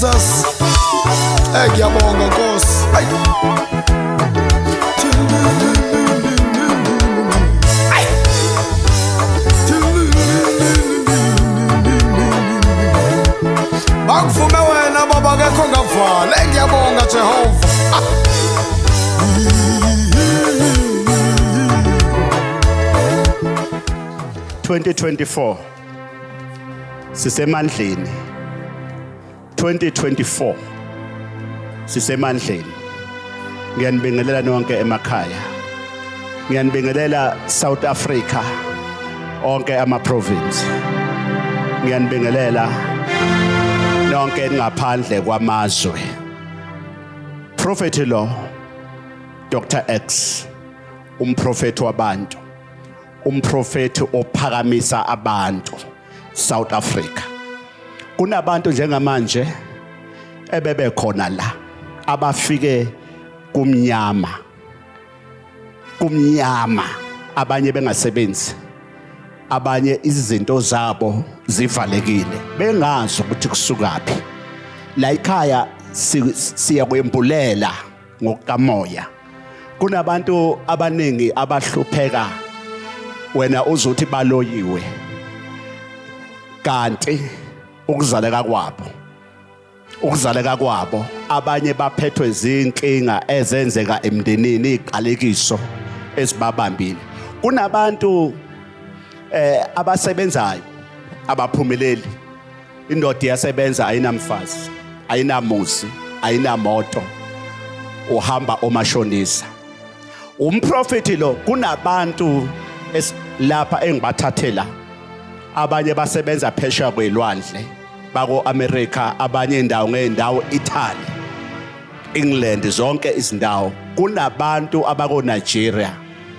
Jesus. Ngiyabonga Nkosi. Akuvume wena baba ngekho ngavala. Ngiyabonga Jehova. 2024 sisemandleni. 2024 sisemandleni. Ngiyanibingelela nonke emakhaya. Ngiyanibingelela South Africa, onke ama-province. Ngiyanibingelela nonke ngaphandle kwamazwe. Prophet lo Dr. X, umprofeti wabantu, umprofeti ophakamisa abantu South Africa. Kunabantu njengamanje ebebe khona la abafike kumnyama, abanye bengasebenzi, abanye izinto zabo zivalekile bengazi ukuthi kusukaphi. La ekhaya siyakwembulela ngokamoya. Kunabantu abaningi abahlupheka wena uzothi baloyiwe, kanti ukuzaleka kwabo abanye baphethwe izinkinga ezenzeka emndenini, iqalekiso esibabambile. Kunabantu abasebenzayo abaphumeleli. Indoda yasebenza ayinamfazi, ayinamuzi, ayinamoto, uhamba omashonisa. Umprofeti lo kunabantu lapha engibathathela, abanye basebenza phesheya kwelwandle, bako America, abanye indawo ngeendawo, Italy, England, zonke izindawo. Kunabantu abako Nigeria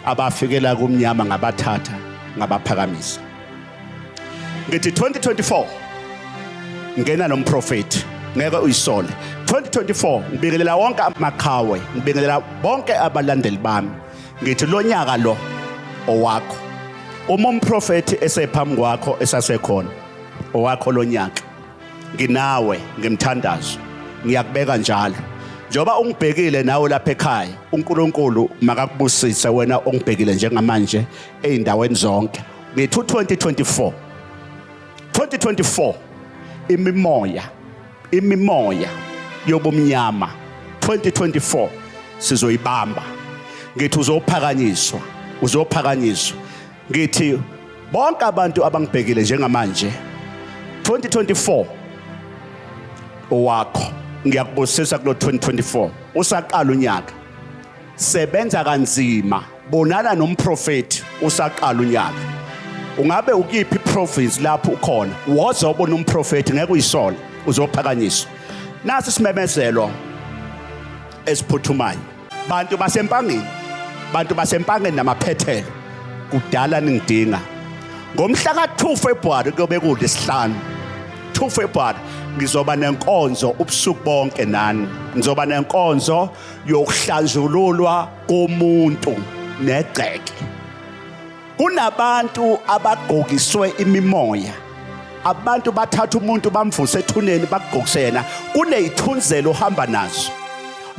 abafikela kumnyama ngabathatha ngabaphakamisa. Ngithi 2024 ngena nomprofeti ngeke uyisole. 2024 ngibingelela wonke maQhawe, ngibingelela bonke abalandeli bami. Ngithi lo nyaka lo owakho. Uma umprofeti esephambi kwakho esasekhona, owakho lo nyaka. Nginawe, ngimthandazo, ngiyakubeka njalo. Njoba ungibhekile nawe lapha ekhaya, uNkulunkulu makakubusise wena ongibhekile njengamanje eindaweni zonke. Ngithi 2024 imimoya yobumnyama 2024 sizoyibamba. Ngithi uzophakanyiswa. Ngithi bonke abantu abangibhekile njengamanje 2024 owakho. Ngiyakubusisa kulo 2024 usaqala unyaka. Sebenza kanzima, bonana nomprofeti usaqala unyaka. Ungabe ukiphi province lapho ukhona, wozobona umprofeti ngeke uyisole, uzophakanyiswa. Nasi isimemezelo esiphuthumayo. Bantu basempangeni namaphethelo kudala ningidinga. Ngomhla ka2 February kuyobe kuLesihlanu, 2 February ngizoba nenkonzo ubusuku bonke nani. Ngizoba nenkonzo yokuhlanjululwa komuntu negceke. Kunabantu abagqokiswe imimoya. Abantu bathatha umuntu bamvuse ethuneni bakugqokisena. Kunezithunzelo ohamba nazo.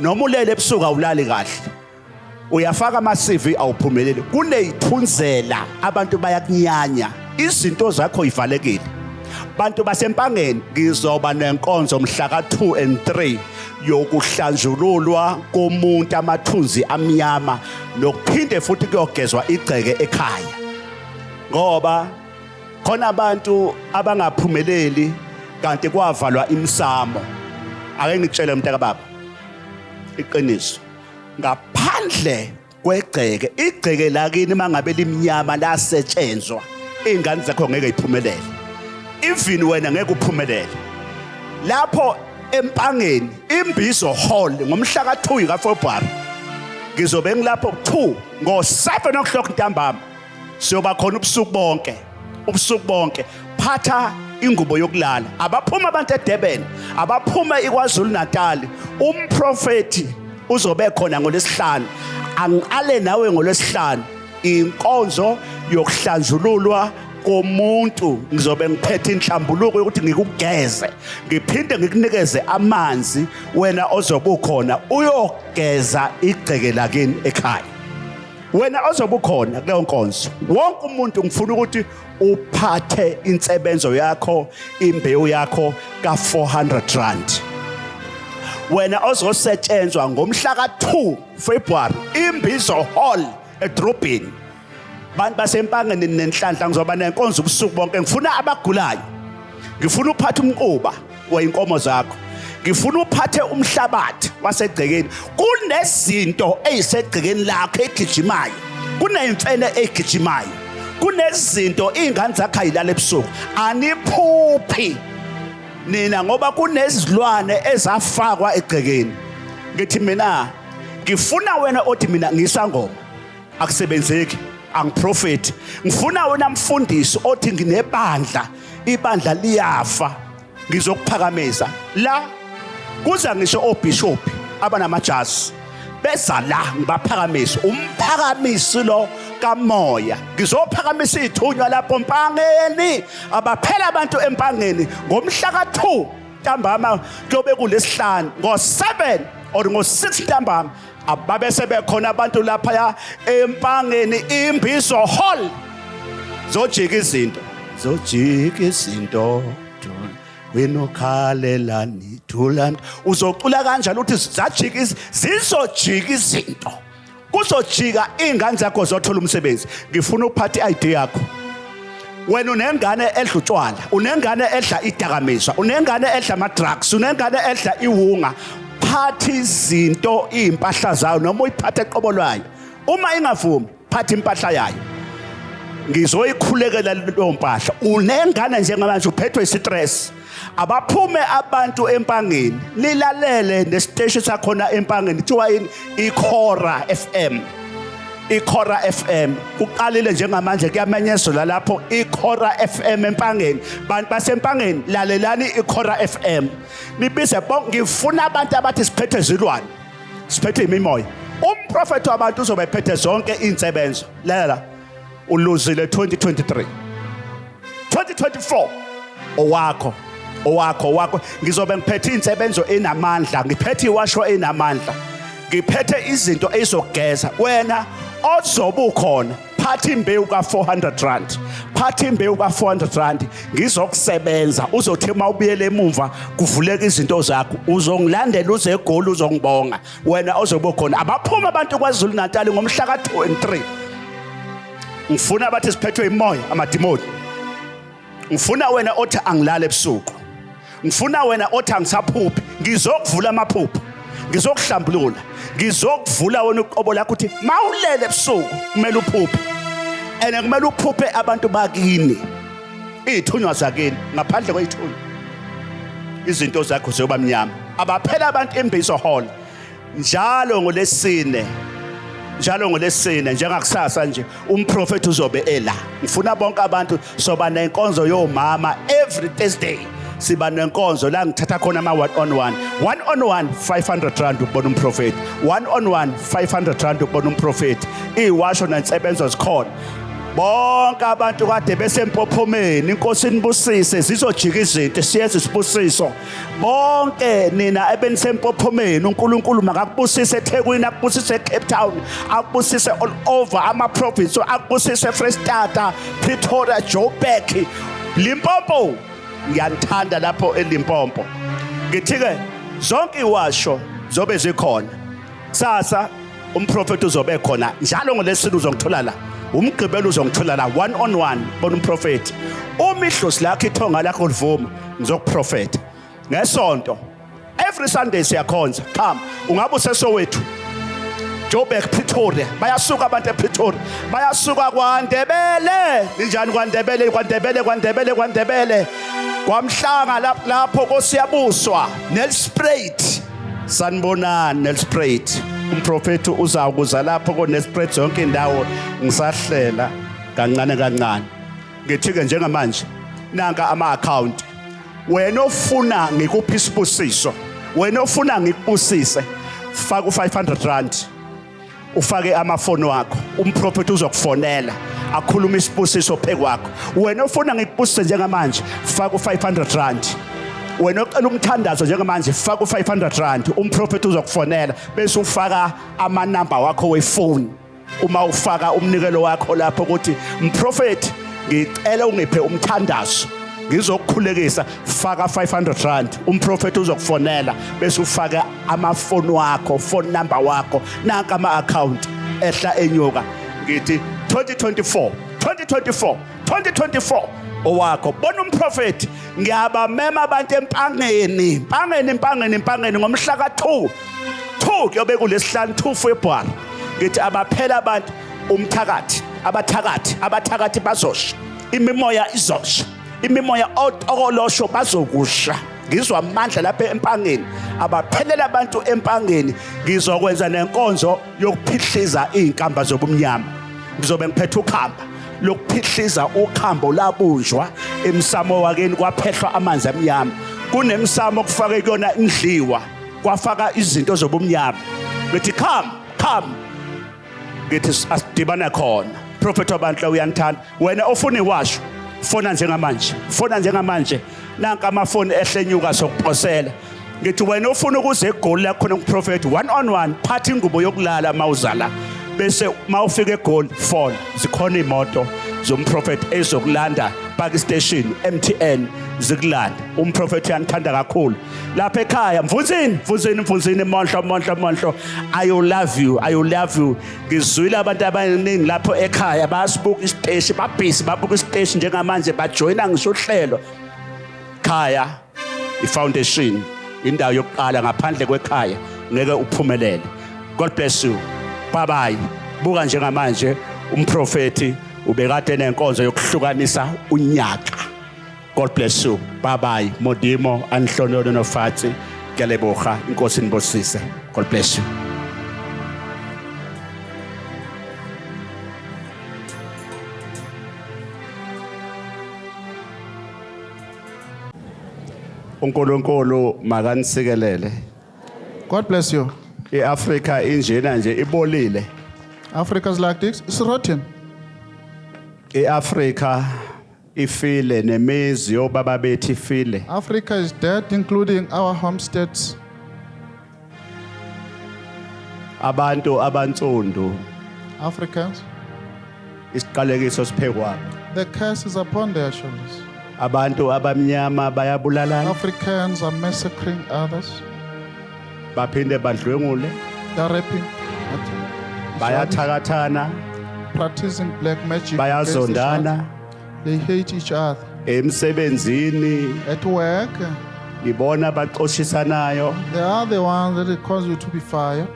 Noma ulele ebusuku awulali kahle, uyafaka ama-CV awuphumeleli. Kunezithunzela abantu bayakunyanya, izinto zakho ivalekile. Bantu basempangeni ngizoba nenkonzo mhla ka2 and 3 yokuhlanjululwa komuntu amathunzi amnyama, nokuphinde futhi kuyogezwa igceke ekhaya. Ngoba khona abantu abangaphumeleli kanti kwavalwa imsamo. Ake ngitshele mntaka baba iqiniso, ngaphandle kwegceke, igceke lakini mangabe limnyama lasetshenzwa, izingane zakho ngeke ziphumelele. Even wena ngeke uphumelele. Lapho empangeni imbizo hall ngomhla ka2 kaFebruary ngizobe ngilapho 2 ngo7 o'clock ntambama. Siyoba khona ubusuku bonke. Phatha ingubo yokulala. Abaphuma abantu eDurban, abaphuma iKwaZulu Natal. Umprofeti uzobe khona ngoLesihlanu. Angiqale nawe ngoLesihlanu inkonzo yokuhlanjululwa komuntu ngizobe ngiphethe inhlambuluko ukuthi ngikugeze ngiphinde ngikunikeze amanzi wena ozobe ukhona uyogeza igceke lakini ekhaya wena ozobe ukhona kuleyo nkonzo wonke umuntu ngifuna ukuthi uphathe insebenzo yakho imbewu yakho ka400 wena ozosetshenzwa ngomhla ka2 February Imbizo Hall edrobheni bantu basempangeni nenhlanhla ngizoba nenkonzo ubusuku bonke ngifuna abagulayo ngifuna uphathe umquba weinkomo zakho ngifuna uphathe umhlabathi wasegcekeni kunezinto ezisegcekeni lakho egijimayo kunezimfene egijimayo kunezinto izingane zakho ayilala ebusuku aniphuphi nina ngoba kunezilwane ezafakwa egcekeni ngithi mina ngifuna wena othi mina ngisangoma akusebenzeki angiprofeti ngifuna wena mfundisi othi nginebandla ibandla liyafa ngizokuphakameza la kuza ngisho obishop abanamajazi beza la ngibaphakamisa umphakamisi lo kamoya ngizophakamisa ithunywa lapho empangeni abaphela abantu empangeni ngomhla ka2 ntambama kuyobe kulesihlanu ngo7 or ngo6 ntambama ababe sebekhona abantu lapha empangeni Imbizo Hall zojika izinto wena okhalelani thulani uzocula kanjalo uthi zizojika izinto kuzojika izingane zakho zothola umsebenzi ngifuna uphathe iID yakho wena unengane edla utshwala unengane edla idakamizwa unengane edla ama drugs unengane edla iwunga phatha izinto impahla zayo noma uyiphathe eqobolwayo uma ingavumi phatha impahla yayo ngizoyikhulekela leyo mpahla unengane njengamanje uphethwe istress abaphume abantu empangeni lilalele nesiteshi sakhona empangeni kuthiwa iKhora FM uqalile njengamanje kuyamenyezelwa lapho iKhora FM empangeni bantu basempangeni lalelani iKhora FM nibize bonke ngifuna abantu abathi siphethe izilwane siphethe imimoya umprofeti wabantu uzobe ephethe zonke insebenzo lalela uluzile 2023 owakho ngizobe ngiphethe insebenzo enamandla ngiphethe iwasho enamandla ngiphethe izinto ezogeza wena ozobe ukhona phatha imbewu ka400 ngizokusebenza uzothi mawubuyele emuva kuvuleka izinto zakho uzongilandela uze eGoli uzongibonga wena ozobe ukhona abaphuma abantu kwaZulu Natal ngomhla ka2 and 3 ngifuna abathi siphethwe imoya amadimoni ngifuna wena othi angilala ebusuku ngifuna wena othi angisaphuphi ngizokuvula amaphupho ngizokuhlambulula ngizokuvula wena uqobo lakho uthi mawulele ebusuku kumele uphuphe ene kumele uphuphe abantu bakini izithunywa zakini ngaphandle kwezithunywa izinto zakho ziyoba mnyama abaphela abantu Imbizo Hall njalo ngolesine njengakusasa nje umprofeti uzobe ela ngifuna bonke abantu soba nenkonzo yomama every Thursday siba nenkonzo la ngithatha khona ama one on one 500 rand ukubona umprofeti 500 rand ukubona umprofeti iwasho nensebenzo zikhona bonke abantu kade besempophomeni inkosi nibusise zizojika izinto siyenze isibusiso bonke nina ebenisempophomeni uNkulunkulu makakubusise eThekwini akubusise eCape Town akubusise all over ama province akubusise eFreystata Pretoria Joburg Limpopo ngiyanthanda lapho eLimpopo ngithi ke zonke iwasho zobe zikhona sasa umprofeti uzobe khona njalo ngolesine uzongithola la umgqibelo uzongithola la one on one bona umprofeti umihlosi lakhe ithonga lakho livuma ngizokuprofeta ngesonto every Sunday siyakhonza come ungabe usesowethu Joburg Pretoria bayasuka abantu ePretoria bayasuka kwaNdebele njani kwaNdebele kwamhlanga lapho kosiyabuswa Nelspruit sanibonani Nelspruit umprofeti uzawukuza lapho koNelspruit zonke indawo ngisahlela kancane ngithi ke njengamanje nanka ama account wena ofuna ngikuphi isibusiso wena ofuna ngikubusise faka u500 rand ufake amafoni wakho umprofeti uzokufonela akhuluma isibusiso phekwakho. Wena ufuna ngikubusise njengamanje faka u500 wena ocela umthandazo njengamanje faka u500 umprofeti uzokufonela bese ufaka amanamba wakho wefoni. Uma ufaka umnikelo wakho lapho ukuthi mprofeti ngicela ungiphe umthandazo ngizokukhulekisa faka 500 rand umprofeti uzokufonela bese ufaka amafoni wakho phone number wakho nanka ama account ehla enyuka ngithi 2024 owakho bona umprofeti ngiyabamema abantu empangeni ngomhla ka2 kuyobe kulesihlanu 2 February ngithi abaphela abantu umthakathi abathakathi bazosha imimoya izosha imimoya okolosho bazokusha ngizwa amandla lapha empangeni abaphelela abantu empangeni ngizokwenza nenkonzo yokuphihliza izinkamba zobumnyama ngizobe ngiphethe ukhamba lokuphihliza ukhambo labunjwa emsamo wakeni kwaphehlwa amanzi amnyama kunemsamo okufake kuyona indliwa kwafaka izinto zobumnyama bethi come ngithi asidibana khona prophet wabantu uyanithanda wena ofuna iwasho fona njengamanje nanka amafoni ehlenyuka sokuphosela ngithi wena ufuna ukuze egoli lakho nomprofeti 1-on-1 phathi ingubo yokulala mawuzala bese mawufika egoli phone zikhona imoto zomprofeti ezokulanda Park Station MTN zikulanda umprofeti uyanithanda kakhulu lapha ekhaya mvunzini mondlo I love you ngizwile abantu abaningi lapho ekhaya bayasibuka isiteshi babuka isiteshi njengamanje bajoyina ngisho uhlelo khaya ifoundation indawo yokuqala ngaphandle kwekhaya ngeke uphumelele. God bless you. Bye bye. Buka njengamanje umprofeti ubekade nenkonzo yokuhlukanisa unyaka. God bless you. Bye bye. Modimo anhlonolo nofatsi keleboga inkosi nibusise. God bless you. uNkulunkulu makanisikelele. God bless you. iAfrica injena nje ibolile. Africa's like this. It's rotten. iAfrica ifile nemizi yobaba bethu ifile. Africa is dead, including our homesteads. Abantu abantsundu Africans, isiqalekiso siphekwa. the curse is upon their shoulders. Abantu abamnyama bayabulalana. Africans are massacring others. Baphinde badlwengule. They're raping. Bayathakathana. Practicing black magic. against each Bayazondana. other. They hate each other. Emsebenzini At work, ibona baxoshisanayo. they are the ones that cause you to be fired.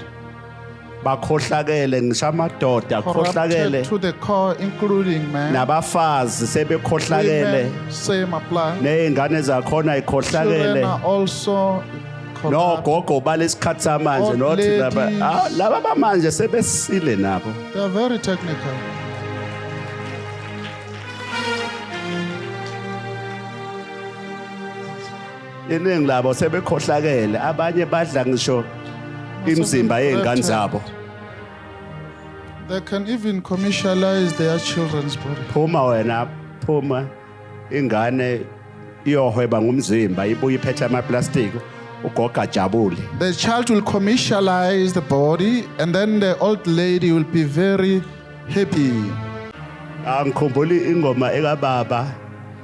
Bakhohlakele ngisho amadoda akhohlakele. Corrupted to the core, including men. Nabafazi sebekhohlakele. Women, same apply. Nezingane zakhona Children ikhohlakele. are also No corrupt. gogo balesikhathi samanje Old nothi laba ladies. laba bamanje sebesile nabo. They are very technical. Iningi labo sebekhohlakele abanye badla ngisho imizimba yezingane zabo. They can even commercialize their children's body. Phuma ingane iyohweba ngumzimba ibuye iphethe amaplastic ugoga jabule. The child will commercialize the body, and then the old lady will be very happy. Angikhumbuli ingoma ekababa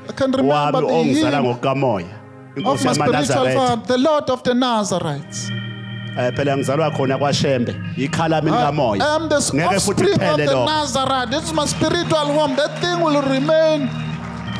I can remember wami the ongizala hymn ngokamoya. of Inkosi my spiritual yamaNazaretha. father, the Lord of the Nazarites. Phela ngizalwa khona kwaShembe ikhala mina I kamoya. am the Ngeke futhi offspring of kuphele the lo. Nazarite. This is my spiritual home. That thing will remain.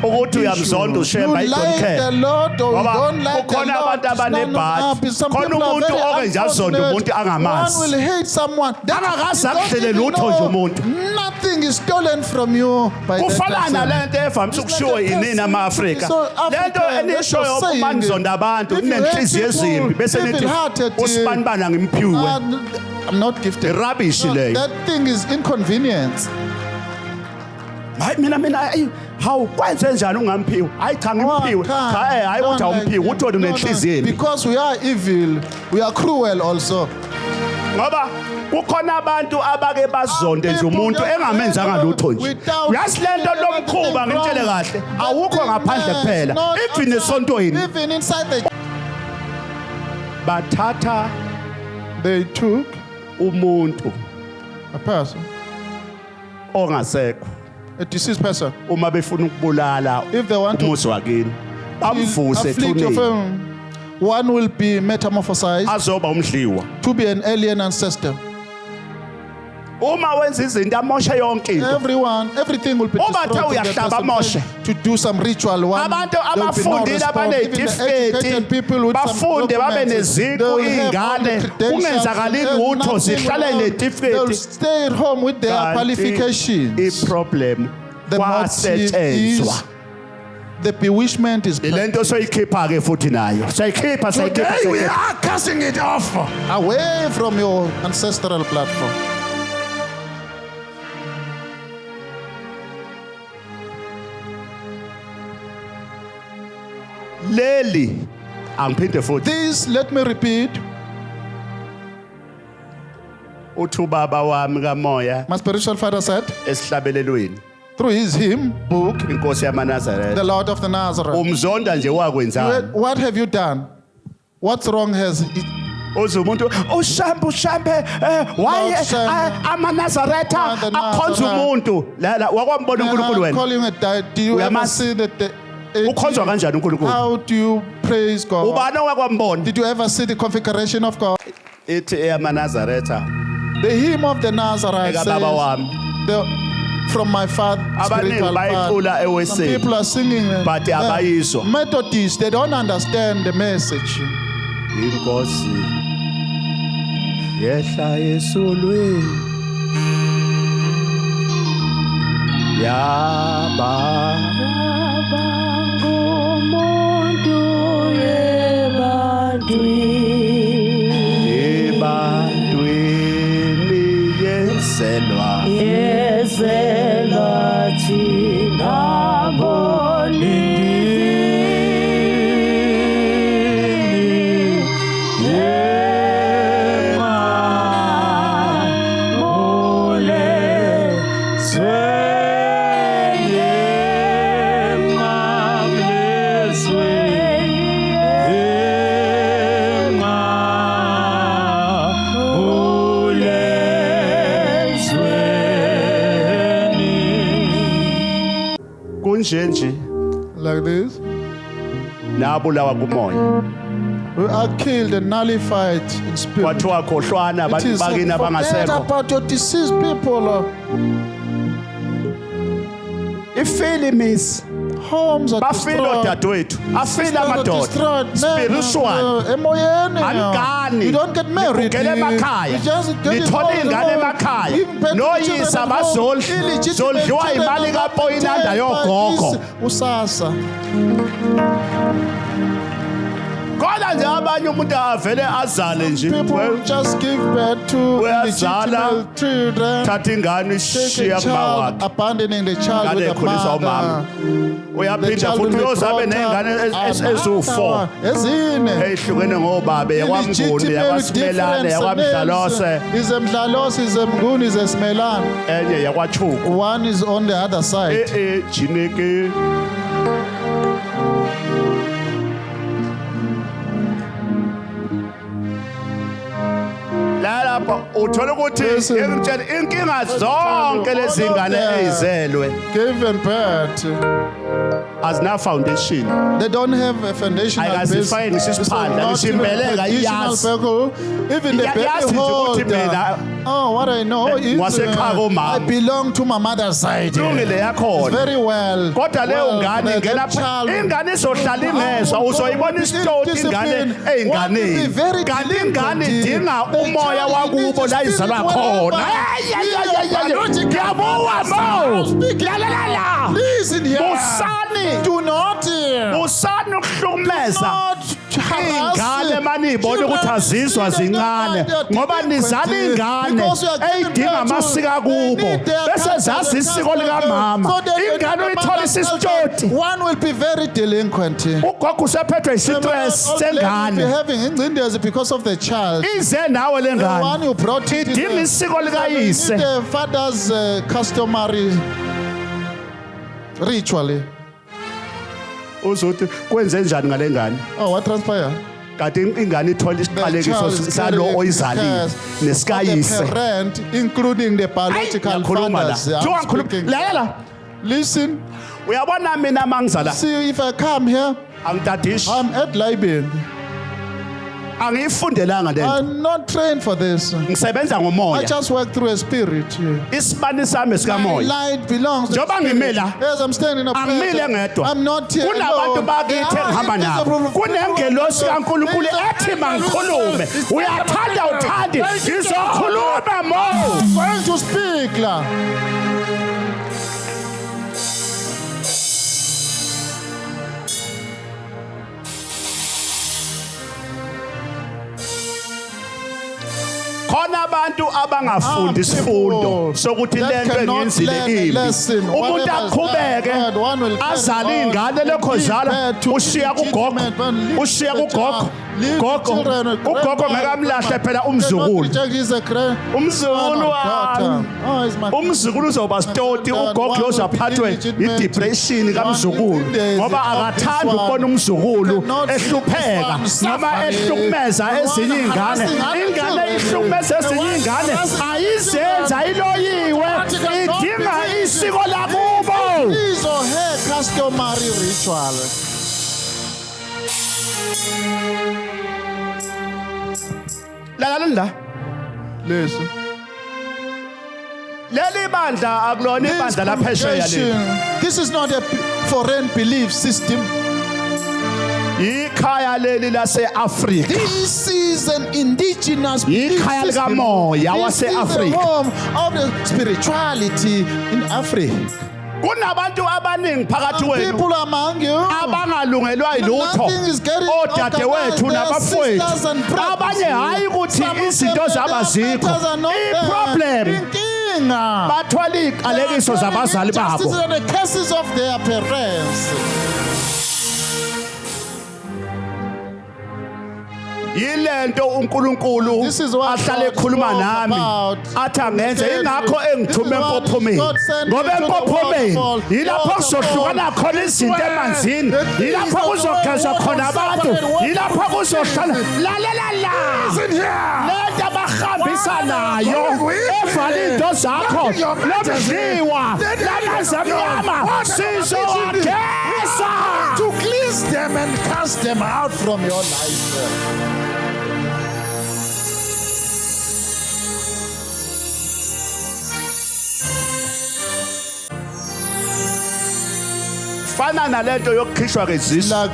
Ukuthi uyamzonda You uShembe like the ayidonke. Lord or you Ngoba don't like the kukhona Lord. abantu It's none of abanebhadi. us. Some Khona people are umuntu very okenjazonda umuntu unfortunate. angamazi. One will hate someone. That Angakaze you don't akuhlele even lutho nje know. umuntu. Nothing is stolen from you by that Kufana person. lento evamise ukushiwo yinini ama-Afrika. Lento enishoyo uma nizonda abantu ninenhliziyo ezimbi bese nithi usibanibana ngimphiwe. I'm not gifted. Rubbish leyo. That thing is inconvenience. Hayi mina hawu kwenze njani ungamphiwe? Hayi cha ngimphiwe. Hayi ukuthi awumphiwe uthi wena unenhliziyo embi. Because we are evil, we are cruel also. Ngoba kukhona abantu abake bazonde nje umuntu engamenzanga lutho nje uyazi lento lomkhuba ngitshele kahle awukho ngaphandle kuphela even esontweni Even inside the bathatha they took umuntu a person, ongasekho a deceased person. uma befuna ukubulala If they want to umuzi wakini bamvuse afflict your thunini family, one will be metamorphosized azoba umdliwa to be an alien ancestor. uma wenza izinto amoshe yonke into Everything will be Uma destroyed. uthe in that uyahlaba person amoshe. to do some ritual. abantu There will be no abafundile response. Even the educated people abanezitifiketi with some bafunde babe documents, they neziqu will have all the iy'ngane credentials, kungenzakali and lutho nothing zihlale wrong. They'll netifiketi stay at home with their qualifications. iproblem The motive kwasetshenzwa is the bewitchment is ile nto soyikhipha-ke futhi nayo sayikhipha Today we are casting it off. away from your ancestral platform. leli angiphinde futhi This, let me repeat, uthi ubaba wami kamoya my spiritual father said, esihlabelelweni through his hymn book, inkosi The yamaNazaretha Lord of the Nazareth. umzonda nje wakwenzani What have you done? What's wrong has it? uze umuntu ushambe waye Lord, Shambe. amaNazaretha The akhonza Nazareth. umuntu la wakwambona uNkulunkulu I'm wena calling it that. Do you ever Uyamazi? see that ukhonzwa kanjani uNkulunkulu how do you praise God? ubani owakwambona Did you ever see the configuration of God? ithi eyamaNazaretha The hymn of the Nazareth Eka says, baba wami. from my father, Abaningi spiritual bayicula father. Some eweseni, people are singing it. but abayizwa. Methodists, they don't understand the message. inkosi yehla esolweni yaba ebantwini yeselwa kunje nje Like this. nabulawa kumoya We are killed and nullified in spirit. kwathiwa khohlwana It abantu is bakini forget abangasekho about your deceased people. ifilimis Homes are bafile destroyed. odadewethu afile Sisters are amadoda destroyed. spiritual Emoyeni. anigani You don't get married. nigugele emakhaya You just get nithola involved iy'ngane in emakhaya even better noyisa children at home. abazodli Illegitimate zodliwa children imali are not kapoyinanda maintained by yogogo this usasa. kodwa nje abanye umuntu avele azale nje People just give birth to Uyazala, illegitimate children. thatha ingane Take ishiya a kuma child, wakhe abandoning the child Ingane with the ekhuliswa umama. mother. The uyaphinda child futhi will be uyozabe brought ney'ngane up eziwu-4 ezine. ey'hlukene ngobaba yakwamnguni Illegitimate yakwasimelane difference yakwamdlalose names. Is Mdlalose, is Mnguni, is Smelane. enye yakwachuku One is on the other side. jineke lalapha uthola ukuthi Listen. ngikutshela inkinga zonke lezi ngane eyizelwe Given birth, azina foundation they don't have a foundational Ayikazifaki ngisho It's isiphanda, not ngisho even a imbeleka traditional iyazi. circle. Even the Yazi baby nje ukuthi holder. mina, Oh, what I know is ngwasekhaya komama. I belong to my mother's side. lungile It's yakhona very well. kodwa leyo Well, ngane that ingena child- ingane izohlala ingezwa uzoyibona isitoti ingane ey'nganeni kanti ingane idinga umoya wakubo la izalwa khona ngiyabuwa mo lalalala Listen here. busani Do not busani ukuhlukumeza not ingane maniyibona ukuthi azizwa zincane ngoba nizala ingane eyidinga amasiko kubo bese zazi isiko likamama ingane uyithola isisitoti one will be very delinquent. ugogo usephethwe isistress sengane Having ingcindezi because of the child. ize nawe le The ngane one you brought it. idinga isiko likayise The father's customary ritually. uzothi kwenze njani ngale ngane Oh, what transpired? kanti ingane ithola The isiqalekiso child is salo carrying oyizalile the nesikayise parent, including the biological ngiyakhuluma la fathers. I'm ngiyakhuluma speaking. lalela Listen, uyabona mina mangizala see if I come here, angidadishi I'm at Libyan. angiyifundelanga lento I'm not trained for this. ngisebenza I ngomoya just work through a spirit. isibani sami My sikamoya light belongs to the Njengoba spirit. ngime la, Yes, I'm standing up. angimile ngedwa I'm not here kunabantu alone. bakithi engihamba nabo kunengelosi kaNkulunkulu ethi mangikhulume uyathanda uthandi ngizokhuluma mo I'm going to speak la. khona abantu abangafundi isifundo sokuthi lento engiyenzile imbi umuntu aqhubeke azale ingane lekho zala ushiya kugogo ushiya kugogo gogo ugogo ngekamlahle phela umzukulu umzukulu wami umzukulu uzoba stoti ugogo lo uzaphathwe i-depression kamzukulu ngoba akathandi ukubona umzukulu ehlupheka noma ehlukumeza ezinye ingane ingane ihlukumeza ezinye ingane ayizenza iloyiwe idinga isiko lakubo His or her customary ritual. lalalani la Listen. leli bandla akulona ibandla laphesheya leli This is not a foreign belief system. ikhaya leli lase-Afrika This is an indigenous belief ikhaya system. likamoya This is the wase-Afrika home of the spirituality in Africa. kunabantu abaningi phakathi wenu People among you, abangalungelwa yilutho nothing is getting odadewethu organized. Their nabafowethu sisters and brothers. abanye hayi ukuthi Some of izinto them, zabo their azikho matters are not there. iproblem Inkinga. bathwala iy'qalekiso zabazali babo Injustices and the curses of their parents. yilento uNkulunkulu This is what ahlale God ekhuluma spoke nami about. athi angenze ingakho engithume This is what empophomeni God sent ngoba me to the empophomeni waterfall. yilapho kuzohlukana khona izinto emanzini yilapho kuzogezwa khona abantu yilapho kuzohlala lalela la lento abahambisa nayo evala into zakho lomdliwa lamanzi amnyama sizowageza To cleanse them and cast them out from your life. fana nalento yokukhishwa kwezisu Like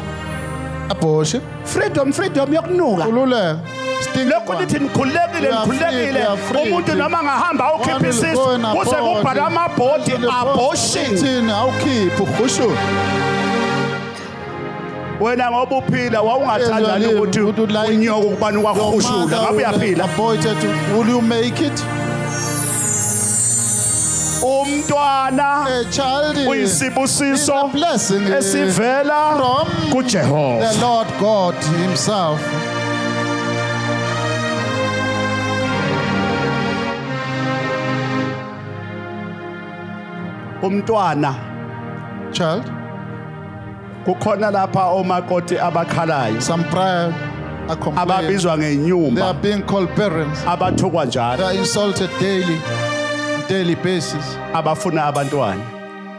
abortion. freedom yokunuka Ulule. Sting lokhu lithi nikhululekile We are free, nikhululekile we are free. umuntu noma angahamba One awukhipha will isisu go and kuze abort. kubhalwe amabhodi abortion Awukhiphe ukhushu. wena ngoba uphila wawungathandani Yes, ukuthi would you like unyoko ukubani Your wakhushula mother ngabe would uyaphila avoid it. Will you make it? umntwana A child is uyisibusiso a blessing esivela from kuJehova the Lord God Himself. umntwana Child, kukhona lapha omakoti abakhalayo some pride are complaining. ababizwa They are ngenyumba being called parents. abathukwa They njalo are insulted daily basis. abafuna abantwana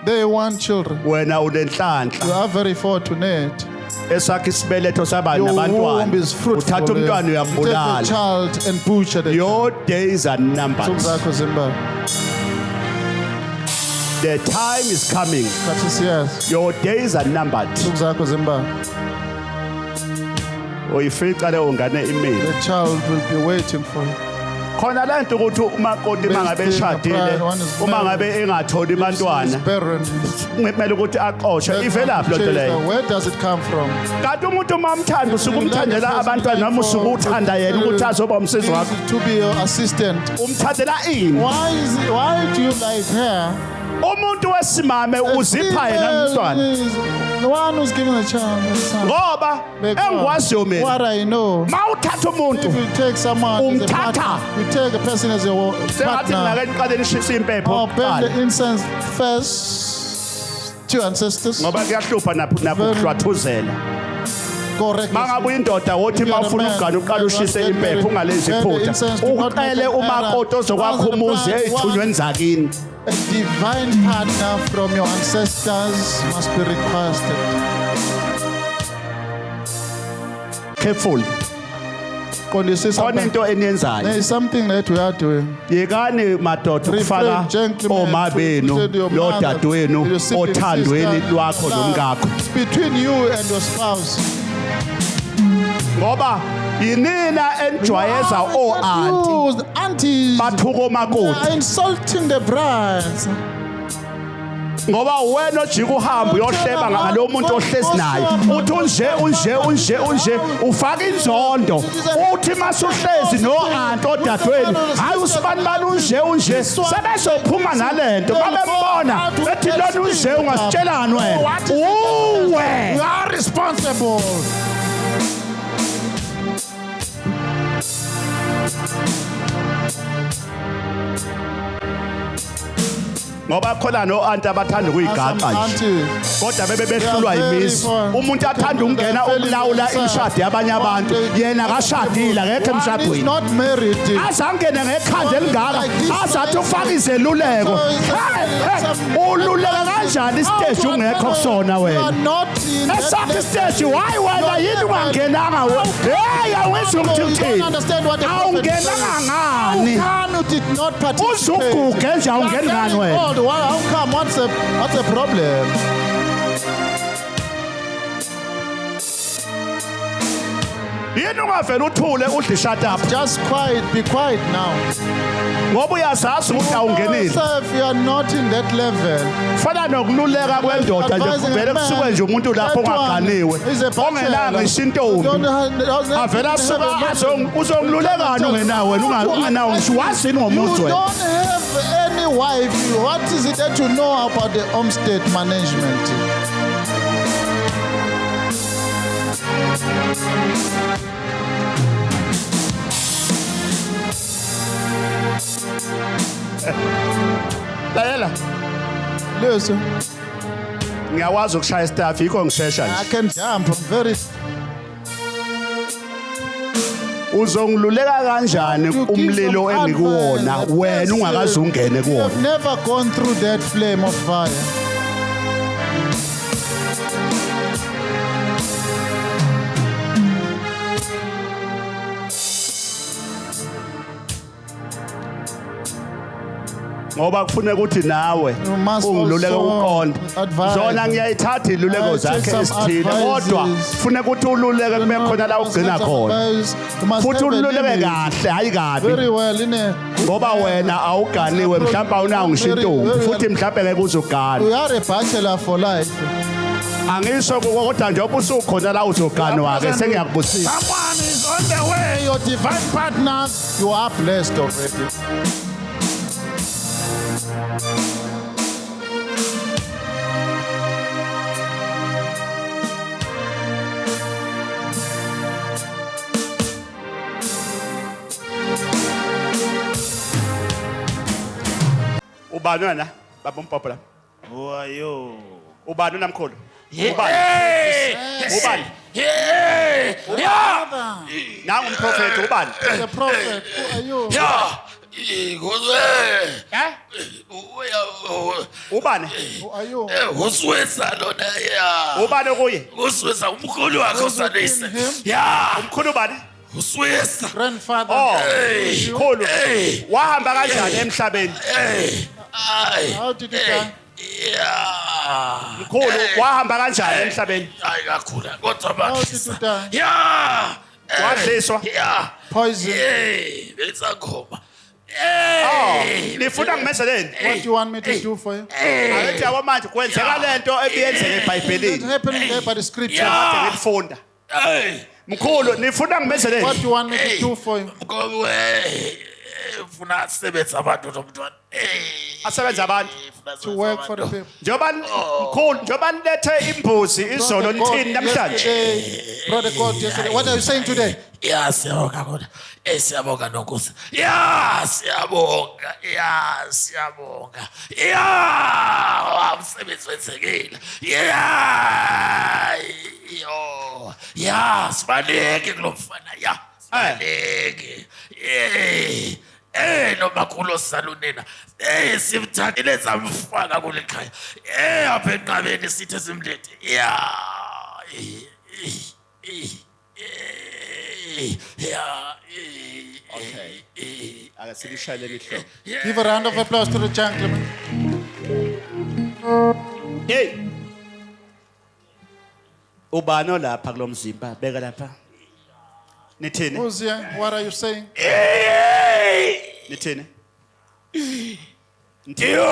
They want children. wena unenhlanhla You are very fortunate. esakhe isibeletho saba Your womb nabantwana is fruitful. uthatha umntwana You take the uyambulala child and butcher the your days are child. numbered Zakho Zimba. the time is coming Kathi siyas. your days are numbered Zakho Zimba. uyifica leyo ngane email The child will be waiting for you. khona la nto ukuthi umakoti mangabe eshadile uma ngabe engatholi bantwana Barren. kumele ukuthi aqoshwe ivelaphi lo nto leyo Where does it come from? kanti umuntu mamthanda usuke umthandela abantwana noma usuke uthanda yena ukuthi azoba umsizi wakho To be your assistant. umthandela ini Why do you like her? umuntu wesimame uzipha yena umntwana The one who's giving the child. ngoba engikwaziyo mina What I know. mawuthatha umuntu If you take someone as a partner, you take a person as your sengathi partner. ngake niqale nishisa impepho Or burn kuqala the incense first to your ancestors. ngoba kuyahlupha nakuhlwathuzela Correct. mangabe indoda wothi mawufuna ukugana uqala ushise impepho ungalenzi iphutha ucele umakoti ozokwakha umuzi eyithunyweni zakini A divine partner from your ancestors must be requested. careful Qondisisa khona into eniyenzayo there is something that we are doing. yekani madoda ukufaka Refrain, gentlemen, oma benu to your lo mother, dadewenu your sibling, othandweni sister, lwakho love. nomkakho It's between you and your spouse. ngoba yinina enjwayeza o-anti You, aunties, bathuka you omakoti are insulting the brides. ngoba wena ojika uhambe uyohleba ngalo muntu ohlezi naye uthi unje ufaka inzondo uthi masuhlezi no-anti odadweni hayi usibanibani unje sebezophuma nalento babembona bethi lona unje ungasitshelani wena uwe You are responsible. ngoba khona no-anti abathanda ukuyigaqa nje Aunties. kodwa bebe behlulwa yimizi umuntu athanda ukungena ukulawula imishado yabanye abantu yena akashadile akekho One is emshadweni not married. azangene ngekhanda elingaka azathi ufake izeluleko ululeka kanjani isiteji ungekho kusona You are wena not in that esakho level. isiteji hayi wena yini ungangenanga heyi awenzi You ukuthi don't uthini understand what the prophet awungenanga says. ngani How come you did not participate? uzuguge nje You are awungeni ngani getting wena old. How come? What's the problem? yini ungavela uthule udle ishatapu Just quiet. Be quiet now. ngoba uyazazi ukuthi awungenile Yourself, you are not in that level. fana nokululeka kwendoda nje kuvele kusuke nje umuntu lapho ongaganiwe ongenanga ngisho intombi avela asuka uzongilulekani ungenawo wena ungenawo ngisho wazini ngomuzi You wena don't have any wife. What is it that you know about the homestead management? lalela Listen, ngiyakwazi ukushaya staff yikho ngishesha I nje can jump. I'm very. uzongiluleka kanjani You give umlilo them engikuwona advice. wena ungakaze ungene You kuwona have never gone through that flame of fire. ngoba kufuneka ukuthi nawe You must ungiluleke also uqonda advise. zona ngiyayithatha iluleko I take zakhe some esithile kodwa advices. kufuneka ukuthi ululeke kube khona la ugcina khona You must futhi have a ululeke limit. kahle hayi kabi Very well, innit? ngoba wena awuganiwe mhlawumbe awunawo ngisho intombi futhi mhlawumbe ngeke uzogana You are a bachelor for life. angisho kodwa njengoba usukhona la uzoganwa-ke sengiyakubusisa Someone is on the way, your divine partner. You are blessed already. ubani wena baba umpopho la Wayo. ubani unamkhulu Hey! ubani Yeah! Yeah! nangu umprofethi ubani The prophet, who are you? Yeah! Ngozwe. ubani Who are you? Ngoswesa lona ya. ubani kuye Ngoswesa umkhulu wakho sanise. Yeah! umkhulu ubani Uswesa. Grandfather. oh Hey! mkhulu Hey! wahamba kanjani emhlabeni Hey! Ay. How did you die? Yeah! mkhulu wahamba kanjani emhlabeni Ay kakhula kodwa How did you bakhe. die? Yeah! wadliswa Yeah! Poison. Hey! Belisakhoma. nifuna ngimezeleni What do you want me to do for you? ayithi yabo manje kwenzeka lento ebiyenzeka It's eBhayibhelini happening there by the scripture. kade ngifunda Hey. mkhulu nifuna What ngimezeleni do you want me to do for you? Mgobe ufuna sebenza abantu nomntwana. asebenza abantu To work for the people. njoba mkhulu njoba nilethe imbuzi izolo nithini namhlanje Yesterday, brother God, yesterday. What are you saying today? Ya siyabonga kodwa. Siyabonga nonkosi. Ya siyabonga. Ya siyabonga. Ya umsebenzi wenzekile. Ya yo. Ya sibaleke kulomfana. Ya sibaleke. Nomakhulu salunena. Simthandile zamfaka kule khaya. Apha enqabeni sithe simlethe. Ya. Yeah. okay akasilishayele mihlo Give a round of applause to the gentleman. hey ubani lapha kulomzimba beka lapha nithini Who's here? What are you saying? nithini Yo!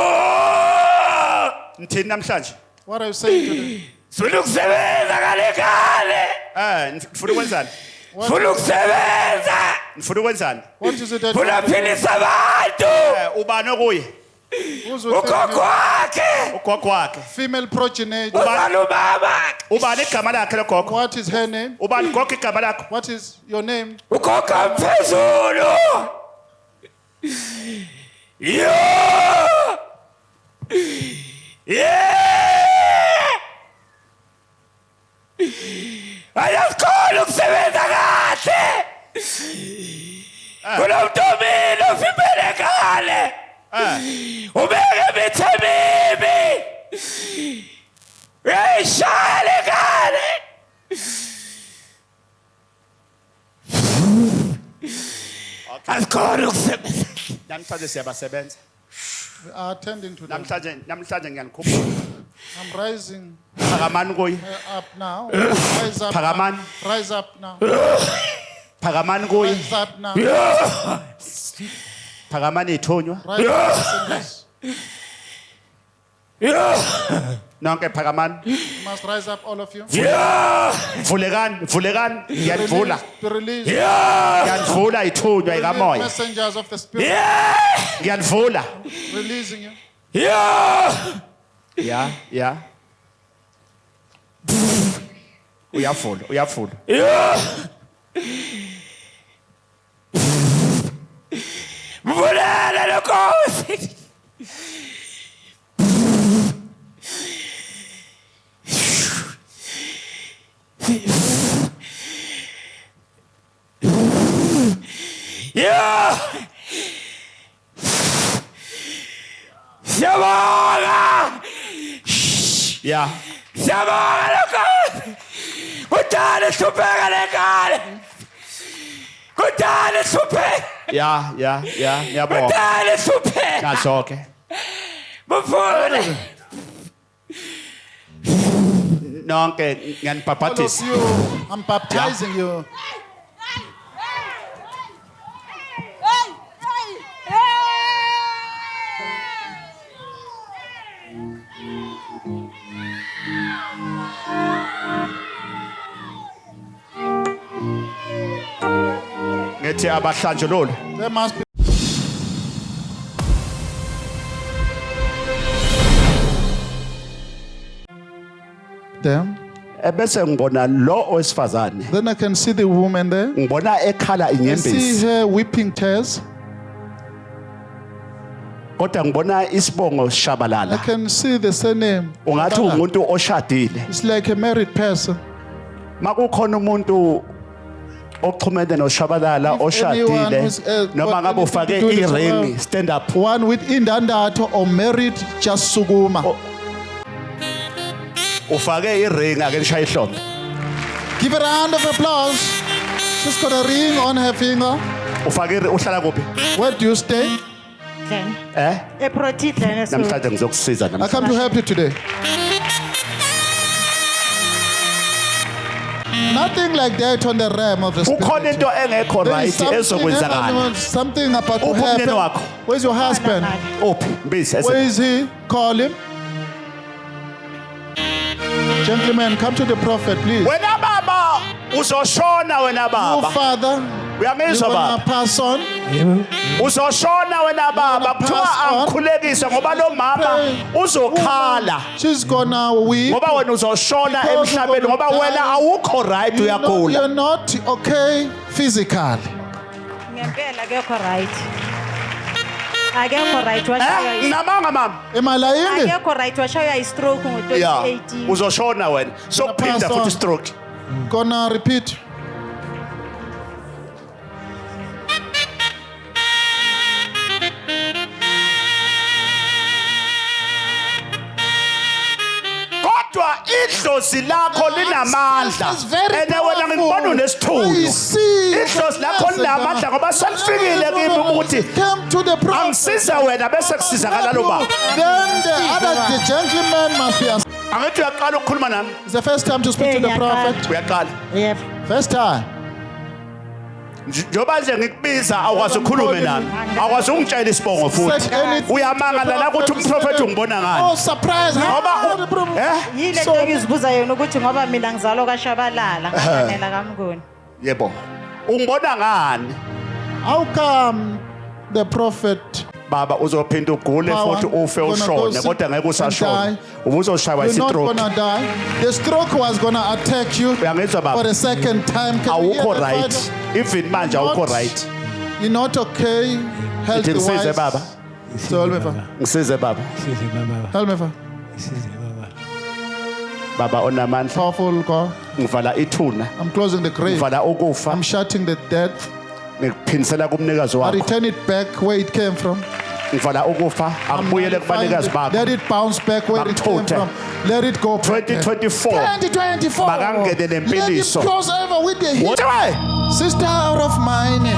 nithini namhlanje What are you saying today? Sifuna ukusebenza kale kale. nifuna ukwenzani Sifuna ukusebenza. nifuna ukwenzani What is it that Funa philisa abantu. ubani okuye who's with Ugogo wakhe. ugogo wakhe female progeny? Ubani ubaba. ubani igama lakhe logogo What is her name? ubani gogo igama lakho What is your name? Ugogo mphezulu. Yo! Yeah! Ayakhona ukusebenza kahle. Kunomntomini ofipele kale. Ubeke bithemibi. Shale kale. Ayakhona ukusebenza. namhlanje siyabasebenza We are attending to them. namhlanje ngiyanikhumbula I'm rising phakamani kuye up now. Rise up. Phakamani. Now. Rise up now. phakamani kuye Rise up now. phakamani ithunywa Rise up. Singers. nonke phakamani You must rise up, all of you. vulekani ngiyanivula To release ngiyanivula ithunywa ikamoya messengers of the Spirit. ngiyanivula Releasing you. ya uyavula Mvulele lenkosi. Siyabonga. ya Siyabonga lenkosi. Kudala hlupheka lenkale. Kudala hlupheka. ngiyabonga Kudala hlupheka. nasoke Mvule. nonke All of ngiyanibhabhadisa you. I'm baptizing you. ngithi abahlanjulule There must be. Them. ebese ngibona lo owesifazane Then I can see the woman there. ngibona ekhala I see inyembezi her weeping tears. kodwa ngibona isibongo I sishabalala can see the surname. ungathi umuntu oshadile It's like a married person. makukhona umuntu oxhumene noshabalala If oshadile anyone who's, noma got ngabe anything ufake to do with i-ring Shabala- stand up One with indandatho or married, just sukuma. ufake i-ring ake nishaye ihlombe Give a round of applause. She's got a ring on her finger. ufake uhlala kuphi Where do you stay? Prophetic. namhlanje ngizokusiza I namhlanje come to help you today. Nothing like that on the realm of the kukhona spirit. into engekho There right is something, ezokwenzakala. something about to Uphi umyeni happen. wakho? Where's your husband? Uphi mbisi Where is he? Call him. Gentlemen, come to the prophet, please. wena baba uzoshona wena Oh, baba Father, you're uyangizwa gonna baba pass on. uzoshona wena baba kuthiwa pass on. angikhulekise ngoba lo mama uzokhala She's gonna weep. ngoba wena uzoshona Because emhlabeni you're ngoba gonna wena die. awukho right uyagula You're not okay physically. ngempela akekho right akekho right washaya nginamanga mama Am I lying? akekho right washaya i-stroke ya ngo-2018 uzoshona wena sokuphinda pass on. futhi stroke Gonna repeat. kodwa idlozi lakho linamandla It's very ene wena ngikubona powerful. I unesithunywa see. idlozi lakho linamandla ngoba selifikile kimi ukuthi Come to the prophet. angisiza wena bese kusizakala lo baba Then the gentleman must be. angithi uyaqala ukukhuluma nami It's the first time to speak to the prophet. uyaqala yebo First time. njoba nje ngikubiza awukwazi ukukhulume nami awukwazi ungitshela isibongo futhi Said anything. uyamangala la ukuthi umprofeti ungibona ngani Oh, surprise. ngoba How the prophet? yile So- nto ngizibuza yona ukuthi ngoba mina ngizalwa kashabalala nganela kamnguni yebo ungibona ngani How come the prophet baba uzophinda ugule Power, futhi ufe gonna go ushone sick kodwa ngeke and usashona die. ubuzoshaywa you're not istroke gonna die? The stroke was gonna attack you uyangizwa for baba the second time. Can you hear awukho that, right Father? even manje awukho right You're not okay. Health ithi ngisize wise. baba So help me, Father. ngisize baba Help me, Father. baba onamandla Powerful God. ngivala ithuna I'm closing the grave. ngivala ukufa I'm shutting the dead. ngikuphindisela kumnikazi I wakho return it back where it came from. ngivala ukufa akubuyele kubanikazi bakho Let it bounce back where it came Makuthuthe. from. Let it go back. 2024 2024. Makangene Let nempiliso. it cross over with the heat. Uthi Sister of mine.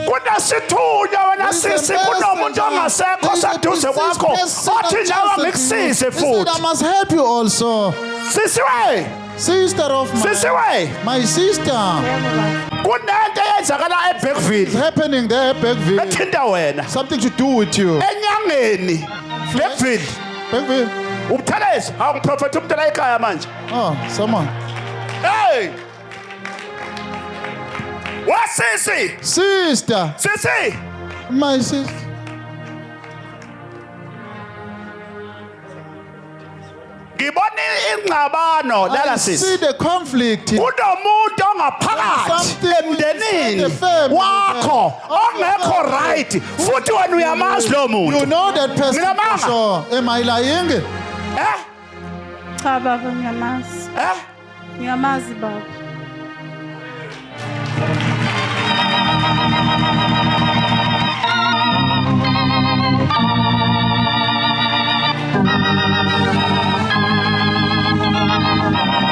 kunasithunywa wena sisi kunomuntu ongasekho seduze kwakho othi nawe ngikusize I futhi must help you also. sisi we Sister of sisi mine. we My sister. kunento eyenzakala It's eBackville happening there, Beckville. ethinta wena Something to do with you. enyangeni Backville Beckville. ubuthelezi awungiprofethi umuntu la ekhaya manje Oh, someone. hey wasisi Sister. sisi My sister. ngibona ingxabano lala I see sisi the conflict. kunomuntu ongaphakathi Something emndenini within the family. wakho ongekho right futhi wena uyamazi lo You muntu know that person. Nginamanga. So, am I lying? eh Cha baba ngiyamazi. eh Ngiyamazi baba.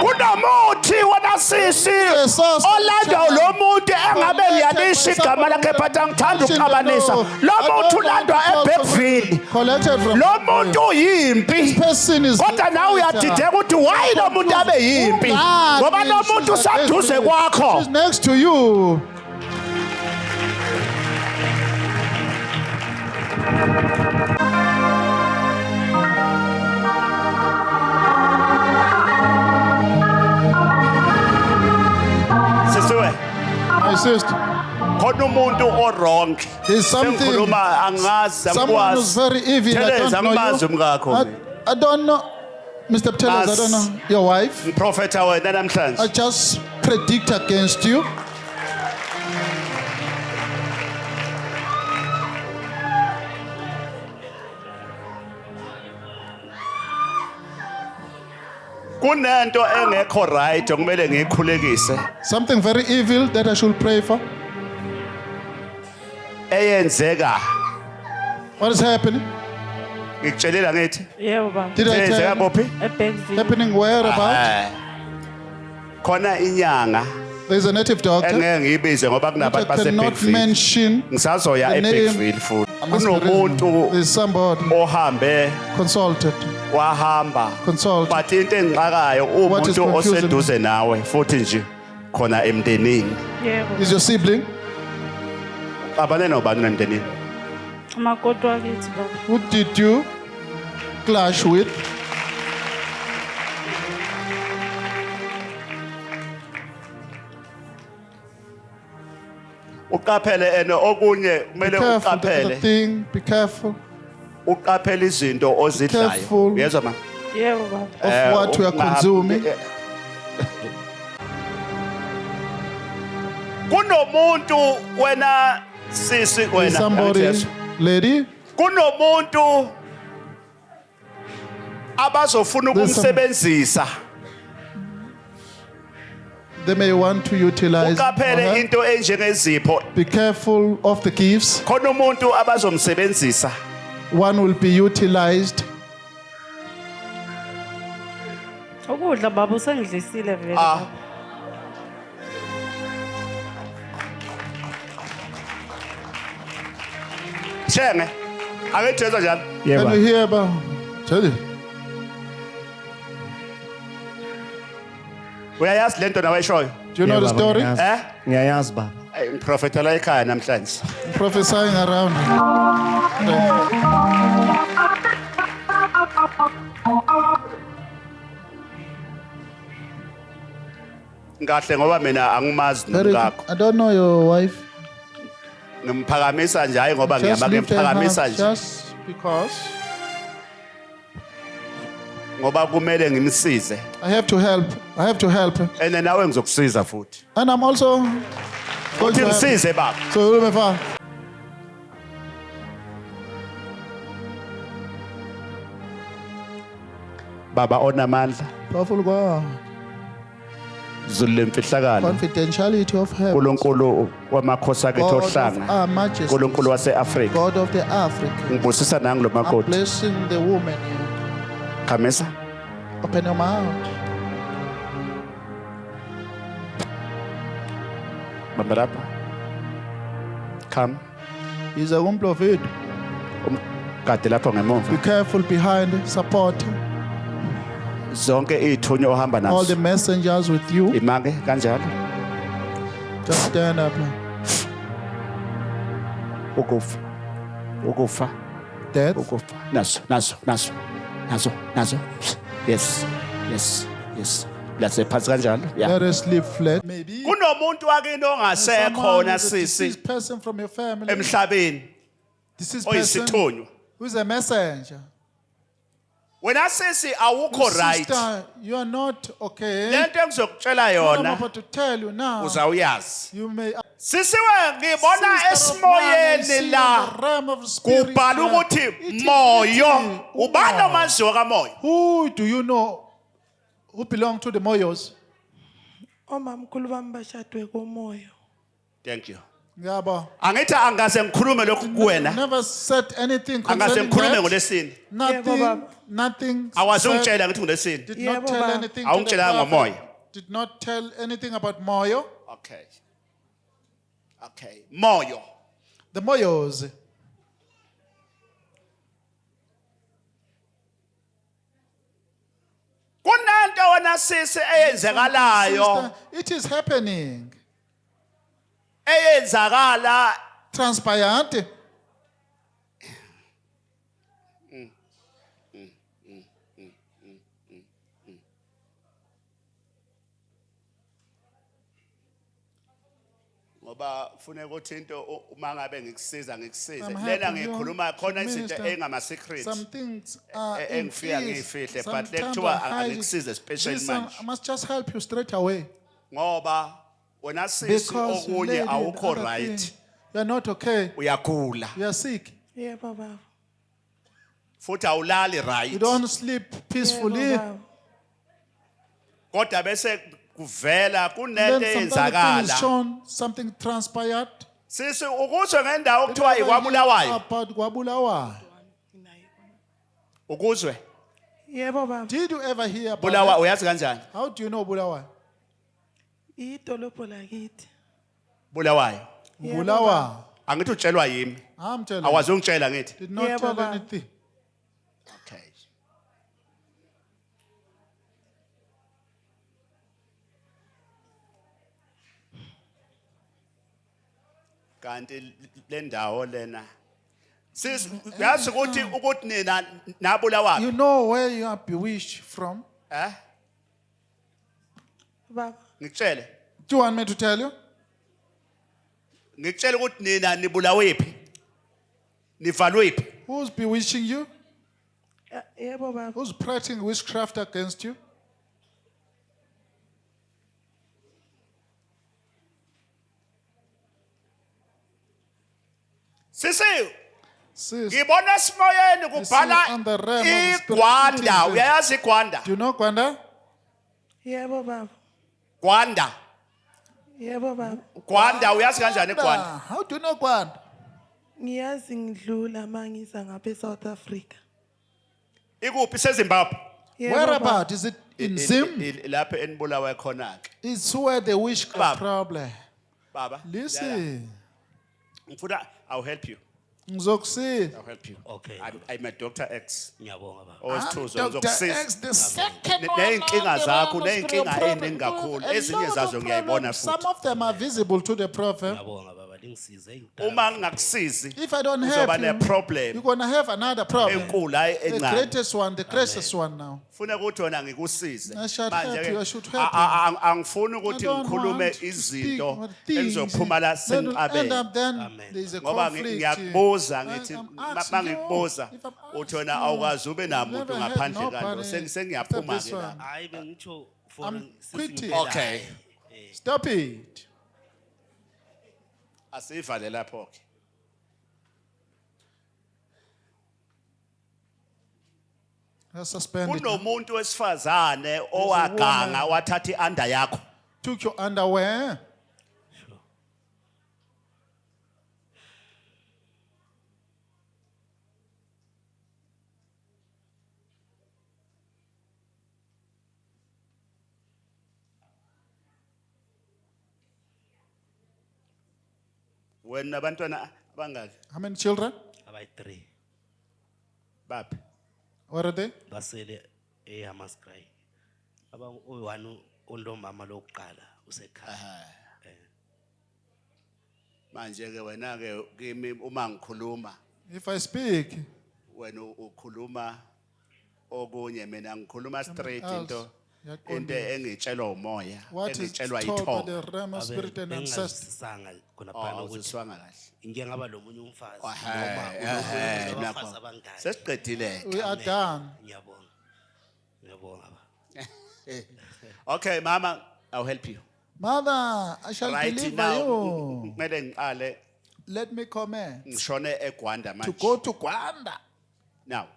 kunomuthi wena sisi Yes, olandwa lo muntu engabe ngiyalisha igama lakhe but angithanda ukuxabanisa lo muntu ulandwa eBackville Collected from lo muntu uyimpi person is kodwa nawe uyadideka ukuthi why lo muntu abe yimpi ngoba lo muntu usaduze kwakho She's next to you. sisiwe My sister. khona umuntu o-wrong There's something. sengikhuluma angazi Someone who's angikwazi very evil. I Theleza, don't know angimazi you. umngakho I don't know. Mr. Tellers, I don't know. Your wife. mprofetha wena I namhlanje just predict against you. kunento engekho right okumele ngiyikhulekise Something very evil that I should pray for. eyenzeka What is happening? ngikutshelela ngithi yebo baba Did I eyenzeka tell you? kuphi eBackville Happening where about? khona inyanga There's a native doctor. engeke ngiyibize ngoba I kunabantu cannot baseBackville mention. ngisazoya the name. eBackville futhi I must be kunomuntu reasonable. There's somebody ohambe consulted. wahamba Consult. but into engixakayo What is umuntu confusing oseduze nawe futhi nje khona emndenini. Yebo. Is your sibling? Abane nobani emndenini? Umakoti wakithi baba. Who did you clash with? Uqaphele ene okunye Be kumele careful. The other uqaphele. thing, be careful Uqaphele izinto ozidlayo. Careful. Uyezwa ma? Yebo baba. of what we are consuming. Kunomuntu wena sisi Is wena. somebody, Yes. lady, Kunomuntu abazofuna There's some- ukumsebenzisa. they may want to utilize. Uqaphele her. into enjengezipho. Be careful of the gifts. Khona umuntu abazomsebenzisa. One will be utilized. Ukudla baba usengidlisile vele. Ah. baba. Shenge. Ake Jesu njalo. Can you hear about? Tell you. Uyayazi lento nawe eshoyo? Do you know the story? Ngiyayazi baba. Ngiprofetela ekhaya namhlanje. Prophesying around. Ngahle ngoba mina angimazi Very nomkakho. good. I don't know your wife. Ngimphakamisa nje hayi ngoba Just ngiyaba lift her ngiphakamisa hand, nje just because ngoba kumele ngimsize. I have to help. I have to help. Ene nawe ngizokusiza futhi. And I'm also going Uthi to help. ngisize baba. So, you may Baba onamandla. powerful God. Zulu lemfihlakalo. Confidentiality of heaven. uNkulunkulu wamakhosi akhe God of ohlanga. our majesty. uNkulunkulu waseAfrika. God of the Africa. Ngibusisa nangu lo I'm makoti. blessing the woman here. Khamisa. Open your mouth. Bamba lapha. Come. He's a woman of it. Kade lapho Be ngemuva. careful behind. Support. Zonke izithunywa ohamba All the nazo. messengers with you. Imake kanjalo. Just stand up. Ukufa. Ukufa. Death. Ukufa. Nazo. Yes. Lase phansi kanjalo. Yeah. Let us sleep flat. Maybe. Kunomuntu wakini ongasekhona This sisi person from your family. emhlabeni This is person oyisithunywa. who is a messenger. Wena sisi awukho right. Sister, you are not okay. Lento engizokutshela What I'm yona about to tell you now. uzawuyazi. You may Sisiwe ngibona Sister of mine, you see esimoyeni in la the realm of spirit kubhala here. ukuthi It is moyo written, ubani wow. omaziyo kamoya. Who do you know who belong to the Moyos? Omamkhulu bami bashadwe komoya. Thank you. Ngiyabonga. Angithi angase ngikhulume lokhu kuwena. Never said anything Angase concerning ngikhulume that. ngolesini. Nothing Awazi said, ungitshela ngithi ngolesini. did not Yebo, tell baba. anything to the Awungitshelanga prophet. ngomoya. Did not tell anything about Moyo. Okay. Moyo. The Moyos. Kunento wena sisi eyenzakalayo. Sister, it is happening. Eyenzakala Transpired. ngoba funeka ukuthi into uma ngabe ngikusiza ngikusize. I'm Lena happy you ngikhuluma khona to izinto minister. engama secrets. Some things are in Engifika peace. ngifihle but Sometimes lekuthiwa I hide it. angikusize especially Listen, manje. I must just help you straight away. Ngoba wena sisi Because you okunye lady, the awukho other right. thing, you are not okay. Uyagula. You are sick. Yebo baba. Futhi awulali You right. don't sleep peacefully. Yebo baba. Kodwa bese kuvela kunento Then sometimes the thing is eyenzakala. shown, something transpired. Sisi ukuzwe ngendawo okuthiwa ikwabulawayo. About Kwabulawayo. Ukuzwe Yebo baba. Did you ever hear about Bulawayo that? uyazi kanjani? How do you know Bulawayo? Idolobho lakithi. Bulawayo. Yebo, Bulawayo. Angithi utshelwa yimi. I'm telling you. Awazi ungitshela ngithi. Did not Yeah, tell Baba. anything. Okay. kanti le ndawo lena sis yazi ukuthi nina nabulawa You know where you are bewitched from? Baba. ngikutshele Do you want me to tell you? ngikutshele ukuthi nina nibulawephi nivalwephi Who's bewitching you? Yebo baba. Who's practicing witchcraft against you? sisi Sis, ngibona simoyeni kubhala on the realm of spirit igwanda entities. uyayazi igwanda do you know Gwanda? Yebo baba. gwanda Yebo baba. gwanda uyazi kanjani igwanda Ah, how do you know Gwanda? Ngiyazi ngidlula mangisa ngapha eSouth Africa. ikuphi sezimbabwe Yebo Where baba. about? Is it in Zim? lapho enibulawa khona ke It's where the witchcraft Baba. problem. baba Listen, ngifuna I'll help you ngizokusiza. I'll help you Okay. I'm a Dr. X Ngiyabonga baba. owesithuzo Dr. ngizokusiza X, the second one. neyinkinga zakho neyinkinga problem. eziningi kakhulu A ezinye lot zazo of ngiyayibona problems. Some futhi of them are visible to the prophet. Ngiyabonga baba. Ngisize uma ngingakusizi If I don't uzoba help you, ne-problem you're going to have another problem. enkulu hayi The encane greatest one, the greatest one now. funa ukuthi wona ngikusize I should help Manje-ke, you, I should help angifuni ukuthi I don't ngikhulume want to speak izinto about things engizophuma la that will end sengiqabele up then Amen. there's a ngoba conflict. ngiyakubuza I- ngithi I'm ma asking you, ngikubuza if I'm uthi wena asking awukazi you, ube you've namuntu never had ngaphandle nobody kalo sengiyaphuma except this ke la one. Hayi bengitsho I'm for quitting. okay Stop it. asivale lapho ke Let's suspend it. kunomuntu wesifazane owaganga wathatha ianda yakho Took your underwear. wena abantwana abangaki How many children? abayi-3 baphi What are they? basele eHammanskraal. Aba oyi-1 ondomama lokuqala usekhaya. manje ke wena ke kimi uma ngikhuluma If I speak, wena ukhuluma okunye mina ngikhuluma straight else. into Yaqondile. engitshelwa umoya what is engitshelwa taught by ithongo the realm of spirit and ancestors. Bengingazisanga khona phana ukuthi awuziswanga kahle ngike ngaba nomunye umfazi Ehhe, noma nakho. unomunye abangaki. sesiqedile We are done. Ngiyabonga. Ngiyabonga baba. okay mama I'll help you Mother, I shall right deliver now you. kumele ngiqale Let me comment. ngishone eGwanda To manje go to Gwanda. now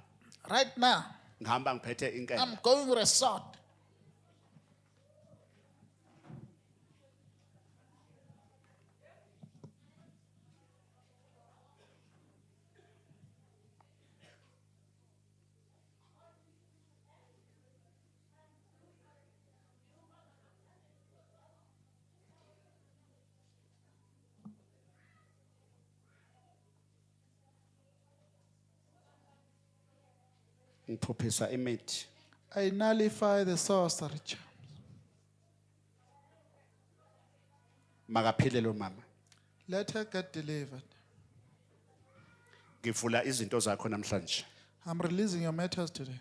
Right now, ngihamba ngiphethe inkemba I'm going resort. ngiphuphisa imithi I nullify the sorcery charms. makaphile lo mama Let her get delivered. ngivula izinto zakho namhlanje I'm releasing your matters today.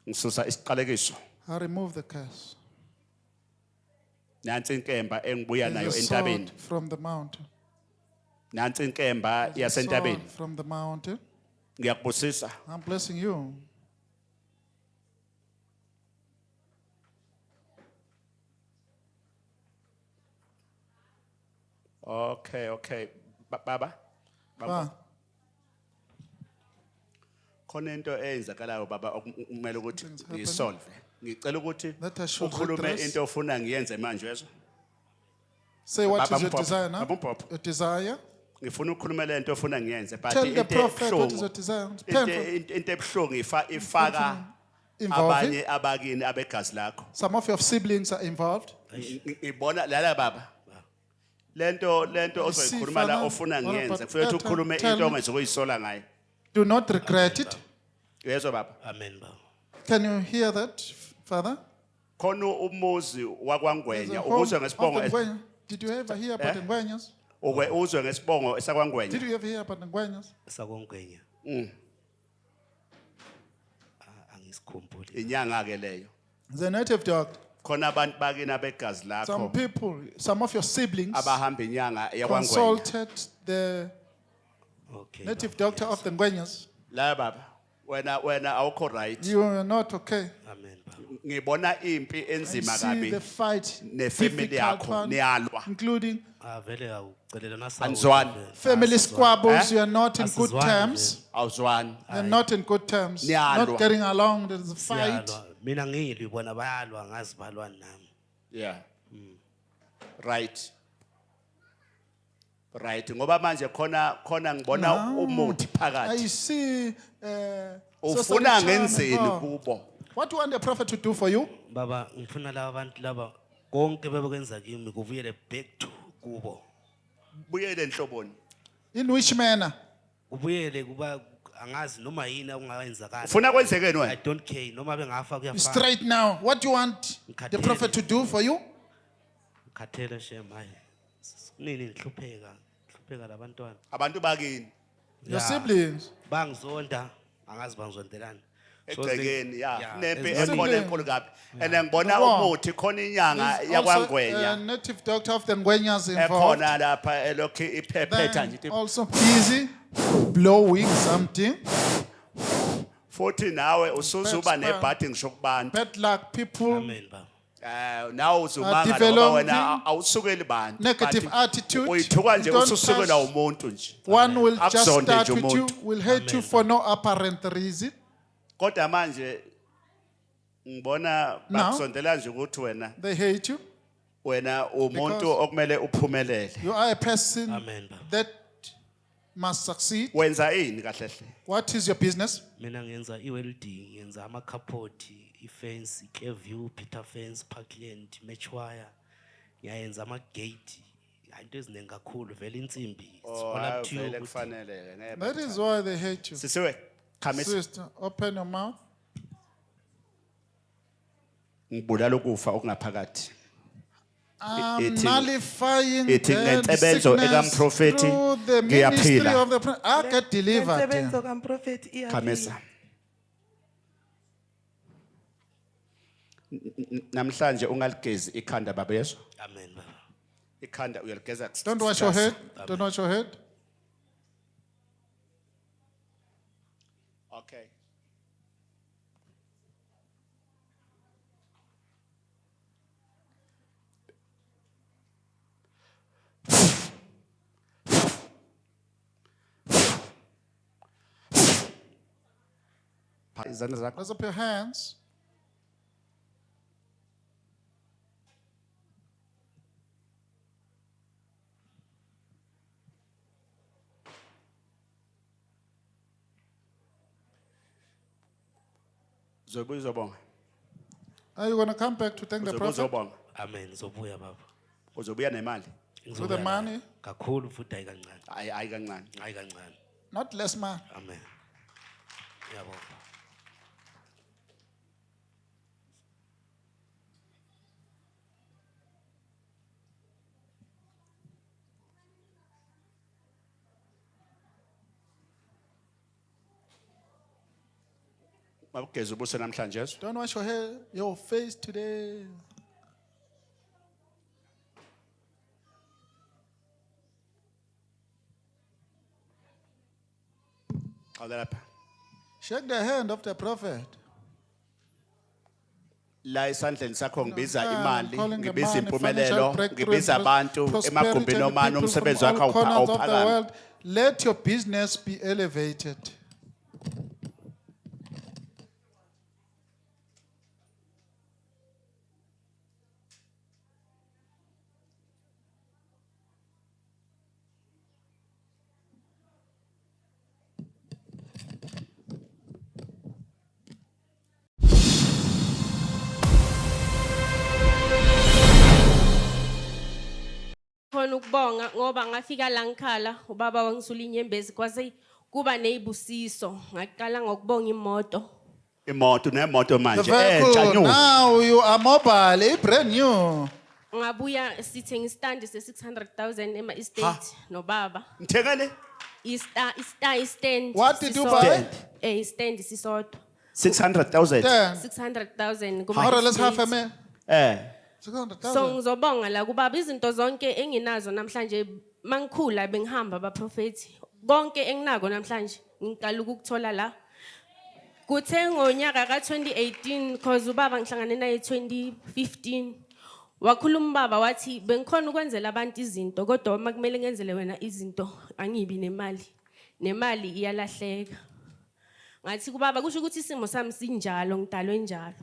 ngisusa isiqalekiso I remove the curse. nansi inkemba engibuya nayo There's a entabeni sword from the mountain. nansi inkemba There's a sword yasentabeni from the mountain. ngiyakubusisa I'm blessing you. okay baba Ah, khona into eyenzakalayo baba okumele ukuthi Something's happening. ngisolve ngicela ukuthi That I should ukhulume redress. into ofuna ngiyenze manje wezo say what Baba is your Mpopho, desire now? Baba Mpopho. Your desire? ngifuna ukukhuluma le nto ofuna ngiyenze but Tell the into prophet what is your ebuhlungu desire. It's painful. into ebuhlungu ifaka Involving. abanye abakini abegazi lakho Some of your siblings are involved. ngibona lala baba lento ozoyikhuluma la Father, ofuna what ngiyenze about kufanele that? ukhulume Tell into me. ongezokuyisola ngayo Do not regret it. yezwa baba Amen baba. Can you hear that, Father? khona umuzi There's wakwangwenya a home ukuzwe of ngesibongo Ngwenya. Did you ever hear about Eh? Ngwenyas? uzwe ngesibongo Did esakwangwenya. you ever hear about the Ngwenyas? Sakongwenya. Angisikhumbuli. Inyanga ke leyo. The native doctor. Khona abantu bakina begazi Some lakho people, some of your siblings abahamba inyanga yakwangwenya. consulted the Okay. native doctor of the Ngwenyas. La baba, wena awukho right. You are not okay. Amen baba. Ngibona impi I enzima see the kabi fight, nefamily difficult yakho one, niyalwa. including Vele awucelelana sawo. Anzwani. family squabbles. Eh? You are not in good Asizwani terms. Awuzwani. They're not in good terms. Niyalwa. Not getting along. There's a fight. Siyalwa. Mina ngilwi bona bayalwa ngazi balwana nami. Yeah. Right. Right. Ngoba manje khona ngibona umuthi I phakathi. see. Ufuna Sosolichana ngenzeni involved. kubo? What do you want the prophet to do for you? Baba ngifuna laba bantu laba konke bebekwenza kimi kuvuyele back to kubo. Buyele enhloboni. In which manner? Ubuyele kuba angazi noma yini okungayenzakala. Ufuna kwenzekeni I wena? don't care noma bengafa kuyafana. Straight now. What do you want the prophet to do for you? Khathele shem hayi. Nini ngihlupheka labantwana. Abantu bakini Your siblings. Bangizonda angazi bangizondelani. egcekeni ya Yeah, nempi it's ekhona really- enkulu kabi. And ngibona Wow. umuthi khona inyanga There's also a yakwangwenya native doctor of the Ngwenyas involved. ekhona lapha elokhu iphephetha Then nje. also busy blowing something. Futhi nawe usuzuba Bad nebhadi ngisho kubantu. Bad luck people. Amen baba. Nawe uzumanga ngoba developing wena awusukeli bantu. negative but attitude. Uyithuka nje You don't ususukela trust. umuntu nje. One will just Akuzonde start nje with you, umuntu. will hate you for no apparent reason. Kodwa manje ngibona Now- bakusondela nje ukuthi They hate you. wena umuntu Because- okumele uphumelele. You are a person Amen baba. that must succeed. Wenza ini kahle hle? What is your business? Mina ngenza i-welding, ngenza ama-carport, i-fence, i-Clearview, Peter Fence, Parkland, maQhawe. Ngiyayenza ama-gate. Into eziningi kakhulu vele insimbi. It's all up to you Vele ukuthi- kufanele ngeke. That is why they hate you. Sisiwe, khamisa Sister, open your mouth. ngibulala ukufa okungaphakathi. I'm Ithi- nullifying ithi that ngensebenzo sickness ekaMprofeti through the ministry ngiyaphila. of the prophet. I get delivered. Lensebenzo kaMprofeti iyaphila. Khamisa. Namhlanje ungaligezi ikhanda baba yeso. Amen baba. Ikhanda uyaligeza. Don't wash your head. Don't wash your head. Okay. Izandla zakho. Raise up your hands. Zobuya uzobonga. Are you going to come back to thank the Uzobuya prophet uzobonga. Amen zobuya baba. Uzobuya nemali. with the Ngizobuya money? kakhulu futhi hayi kancane. Hayi kancane. Hayi kancane. Not less money. Amen. Ngiyabonga. Mabugeza ubuso namhlanje. Don't wash your hair, your face today. Awula lapha. Shake the hand of the prophet. La esandleni sakho ngibiza I'm imali, calling the ngibiza money, impumelelo, financial breakthrough, ngibiza abantu prosperity emagumbini and omani people from umsebenzi all wakho corners of the awuphakame. world. Let your business be elevated. Khona ukubonga ngoba ngafika la ngikhala ubaba wangisula inyembezi kwase kuba nezibusiso ngaqala ngokubonga imoto Imoto nemoto The manje vehicle, new. now you are mobile, brand new. ngabuya sithenga istand se-600,000 ema-estate nobaba. Mthengele? Istand. What did you sisodwa. buy? Istand sisodwa. 600,000. 600,000 Hold on, let's have a kuma-estate. man. So 600,000. ngizobonga la kubaba izinto zonke enginazo namhlanje mangikhula bengihamba abaprofethi. Konke enginako namhlanje ngiqala ukuthola la. Kuthe ngonyaka ka-2018 because ubaba ngihlangane naye 2015. Wakhuluma ubaba wathi bengikhona ukwenzela abantu izinto kodwa uma kumele ngenzele wena izinto angibi nemali. Nemali iyalahleka. Ngathi kubaba kusho ukuthi isimo sami sinjalo ngidalwe njalo.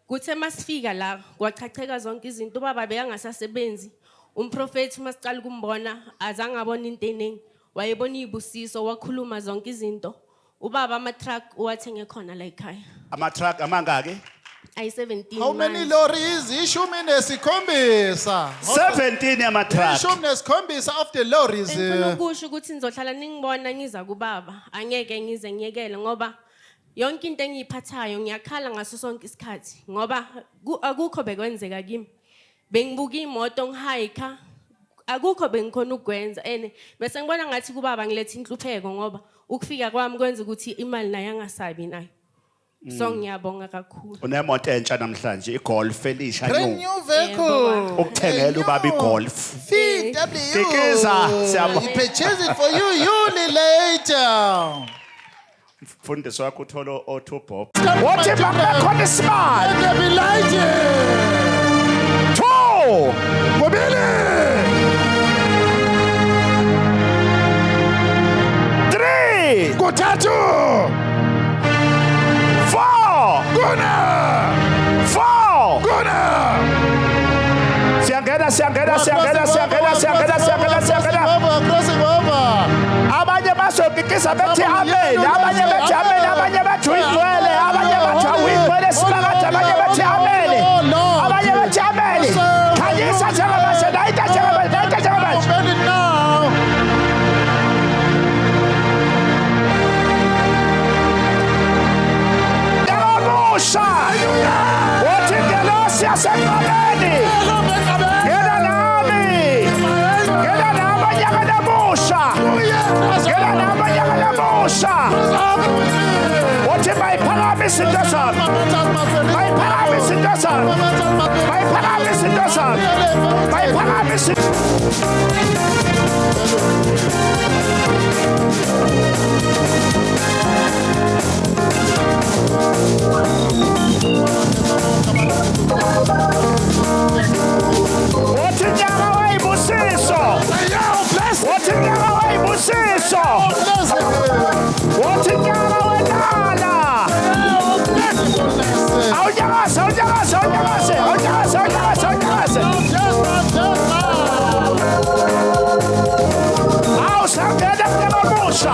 Kuthe masifika la kwachacheka zonke izinto ubaba beyangasasebenzi. Umprofethi masicala ukumbona azange abone into eningi. Wayebona izibusiso wakhuluma zonke izinto. Ubaba ama-truck uwathenge khona la ekhaya. Ama-truck amangaki? Ayi-17 How many manje. lorries? Ishumi nesikhombisa. 17 ama-truck. Ishumi nesikhombisa of the lorries. Ngifuna ukusho ukuthi nizohlala ningibona ngiza kubaba. Angeke ngize ngiyekele ngoba yonke into engiyiphathayo ngiyakhala ngaso sonke isikhathi ngoba akukho bekwenzeka kimi. Bengibuka imoto ngihayikha. Akukho bengikhona ukwenza ene bese ngibona ngathi kubaba ngilethe inhlupheko ngoba ukufika kwami kwenza ukuthi imali nayo angasabi nayo. So ngiyabonga kakhulu. Unemoto entsha namhlanje iGolf elisha Brand new. new vehicle. Ukuthengela ubaba iGolf. VW. Dikiza, siyabonga. He purchased it for you later. Mfundisi wakho uthola o2 bob. What if I'm not on the smart? Let there be lighting. 2 kubili 3 kuthathu 4 kuna 4 kuna siyangena Crossing over. abanye bazokikisa bethi amen abanye bethi amen abanye bethi uyingcwele abanye bethi awuyingcwele sikakade abanye bethi amen abanye bethi amen khanyisa njengamanje nayita njengamanje Open it now. Yamusha uthi ngelosi yaseqaleni ngena nami nyaka namusha ngena nami nyaka namusha uthi bayiphakamisa into zami bayiphakamisa into zami bayiphakamisa into zami bayiphakamisa uthi nyaka wayibusiso uthi nyaka wayibusiso uthi nyaka wedala awunyakase awusangena kulebamusha